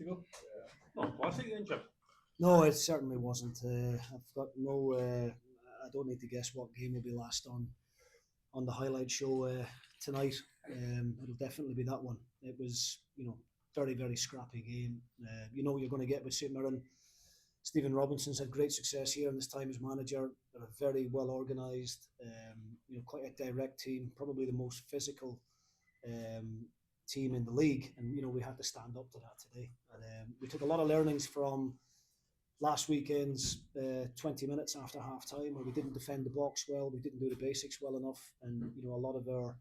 ago. Not a classic then, Jim. No, it certainly wasn't. I've got no. I don't need to guess what game will be last on the highlight show tonight. It'll definitely be that one. It was, very, very scrappy game. You know what you're going to get with St Mirren. Stephen Robinson's had great success here in his time as manager. They're a very well organised, quite a direct team, probably the most physical team in the league. And, we had to stand up to that today. And we took a lot of learnings from last weekend's 20 minutes after half time, where we didn't defend the box well, we didn't do the basics well enough, and a lot of our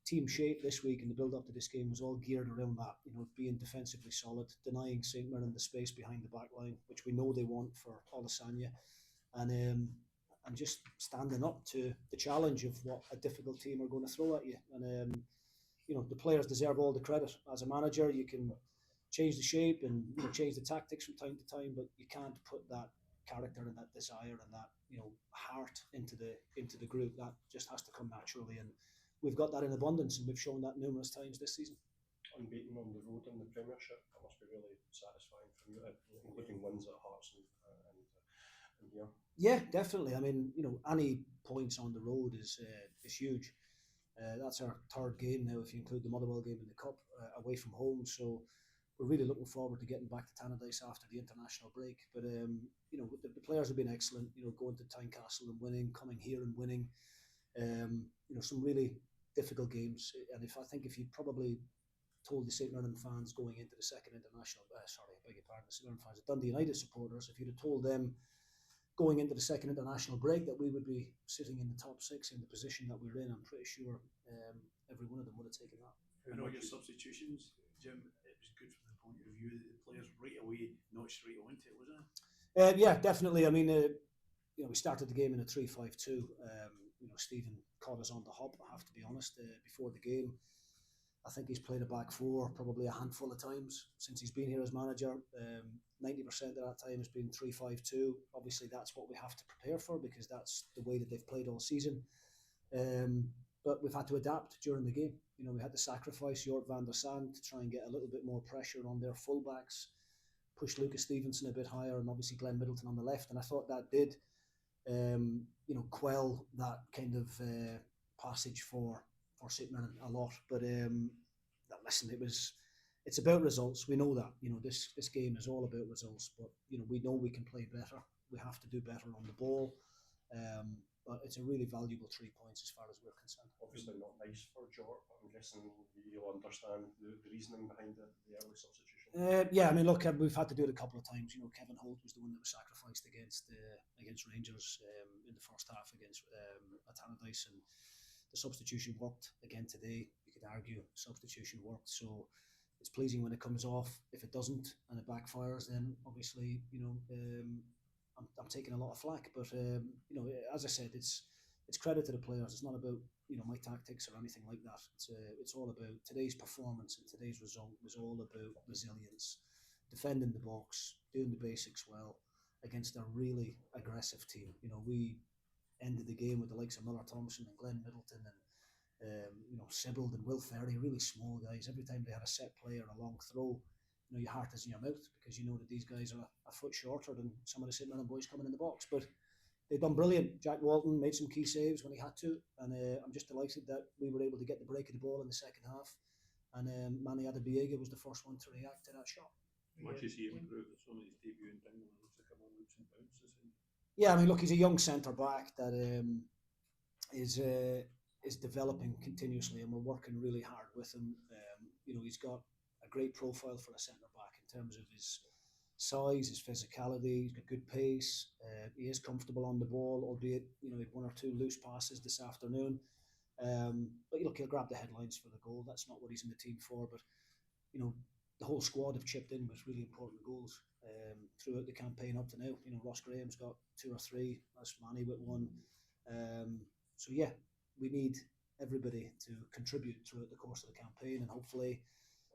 team shape this week in the build up to this game was all geared around that, being defensively solid, denying St Mirren the space behind the back line, which we know they want for Olasanya, and just standing up to the challenge of what a difficult team are going to throw at you. And the players deserve all the credit. As a manager, you can change the shape and change the tactics from time to time, but you can't put that character and that desire and that heart into the group. That just has to come naturally, and we've got that in abundance, and we've shown that numerous times this season. Unbeaten on the road in the Premiership, that must be really satisfying for you, including wins at Hearts and here. Yeah, definitely. I mean, any points on the road is huge. That's our third game now, if you include the Motherwell game in the Cup, away from home. So we're really looking forward to getting back to Tannadice after the international break. But the players have been excellent. Going to Tynecastle and winning, coming here and winning. Some really difficult games. And if you probably told the St Mirren fans going into the second international, the St Mirren fans, the Dundee United supporters, if you'd have told them going into the second international break that we would be sitting in the top six in the position that we're in, I'm pretty sure every one of them would have taken that. And all your substitutions, Jim, it was good from the point of view that the players right away notched right onto it, wasn't it? Yeah, definitely. I mean, we started the game in a 3-5-2. Stephen caught us on the hop, I have to be honest, before the game. I think he's played a back four probably a handful of times since he's been here as manager. 90% of that time has been 3-5-2. Obviously, that's what we have to prepare for because that's the way that they've played all season. But we've had to adapt during the game. We had to sacrifice Jort van der Sand to try and get a little bit more pressure on their fullbacks, push Lucas Stevenson a bit higher, and obviously Glenn Middleton on the left. And I thought that did, quell that kind of passage for St Mirren a lot. But listen, it's about results. We know that. This game is all about results. But we know we can play better. We have to do better on the ball. But it's a really valuable 3 points as far as we're concerned. Obviously not nice for Jort, but I'm guessing you'll understand the reasoning behind the early substitution. Yeah, I mean, look, we've had to do it a couple of times. Kevin Holt was the one that was sacrificed against Rangers in the first half against Tannadice, and the substitution worked again today. You could argue substitution worked, so it's pleasing when it comes off. If it doesn't and it backfires, then obviously I'm taking a lot of flack. But as I said, it's credit to the players. It's not about my tactics or anything like that. It's all about today's performance, and today's result was all about resilience, defending the box, doing the basics well against a really aggressive team. We ended the game with the likes of Miller Thompson and Glenn Middleton and Sibbald and Will Ferry, really small guys. Every time they had a set play or a long throw, your heart is in your mouth because you know that these guys are a foot shorter than some of the St Mirren boys coming in the box. But they've done brilliant. Jack Walton made some key saves when he had to, and I'm just delighted that we were able to get the break of the ball in the second half. And Manny Adebiega was the first one to react to that shot. Once you see him improve, there's some of these debut in England, it looks like I'm on leaps and bounces. Yeah, I mean, look, he's a young centre back that is developing continuously, and we're working really hard with him. He's got a great profile for a centre back in terms of his size, his physicality. He's got good pace. He is comfortable on the ball, albeit he had one or two loose passes this afternoon. But look, he'll grab the headlines for the goal. That's not what he's in the team for. But the whole squad have chipped in with really important goals throughout the campaign up to now. Ross Graham's got 2 or 3. That's Manny with 1. So yeah, we need everybody to contribute throughout the course of the campaign, and hopefully,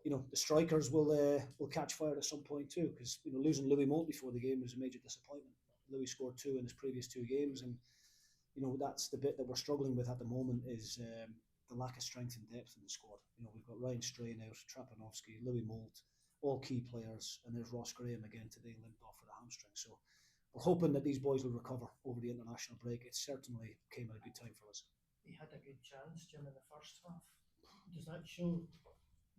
the strikers will catch fire at some point too. Because losing Louis Moult before the game was a major disappointment. Louis scored 2 in his previous 2 games, and that's the bit that we're struggling with at the moment is the lack of strength and depth in the squad. We've got Ryan Strain out, Trapanovsky, Louis Moult, all key players, and there's Ross Graham again today, limped off with a hamstring. So we're hoping that these boys will recover over the international break. It certainly came at a good time for us. He had a good chance, Jim, in the first half. Does that show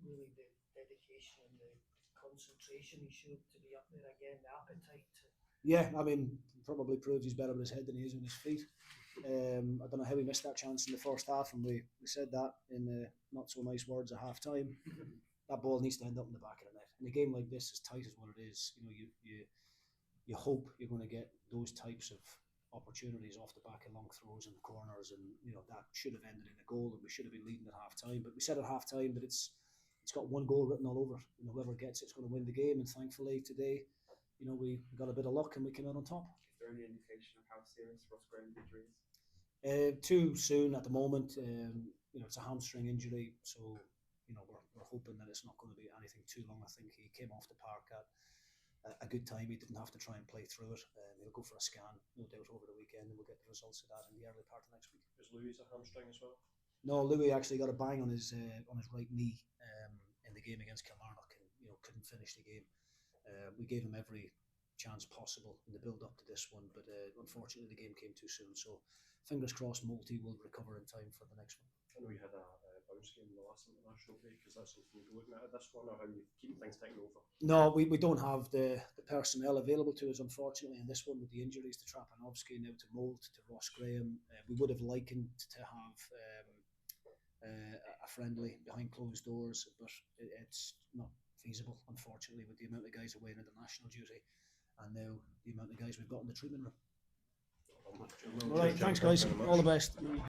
really the dedication and the concentration he showed to be up there again, the appetite to... Yeah, I mean, probably proves he's better with his head than he is with his feet. I don't know how we missed that chance in the first half, and we said that in the not so nice words at half time. That ball needs to end up in the back of the net. In a game like this, as tight as what it is, you hope you're going to get those types of opportunities off the back of long throws and corners, and that should have ended in a goal, and we should have been leading at half time. But we said at half time that it's got one goal written all over it. Whoever gets it's going to win the game, and thankfully today, we got a bit of luck and we came out on top. Is there any indication of how serious Ross Graham's injury is? Too soon at the moment. It's a hamstring injury, so we're hoping that it's not going to be anything too long. I think he came off the park at a good time. He didn't have to try and play through it. He'll go for a scan, no doubt, over the weekend, and we'll get the results of that in the early part of next week. Is Louis a hamstring as well? No, Louis actually got a bang on his right knee in the game against Kilmarnock, and couldn't finish the game. We gave him every chance possible in the build up to this one, but unfortunately the game came too soon. So fingers crossed, Multi will recover in time for the next one. I know you had a bounce game in the last international break. Is that something you're looking at this one, or how you keep things taking over? No, we don't have the personnel available to us, unfortunately, in this one with the injuries to Trapanovsky, now to Moult, to Ross Graham. We would have likened to have a friendly behind closed doors, but it's not feasible, unfortunately, with the amount of guys away in international duty, and now the amount of guys we've got in the treatment room. All right, thanks guys, all the best.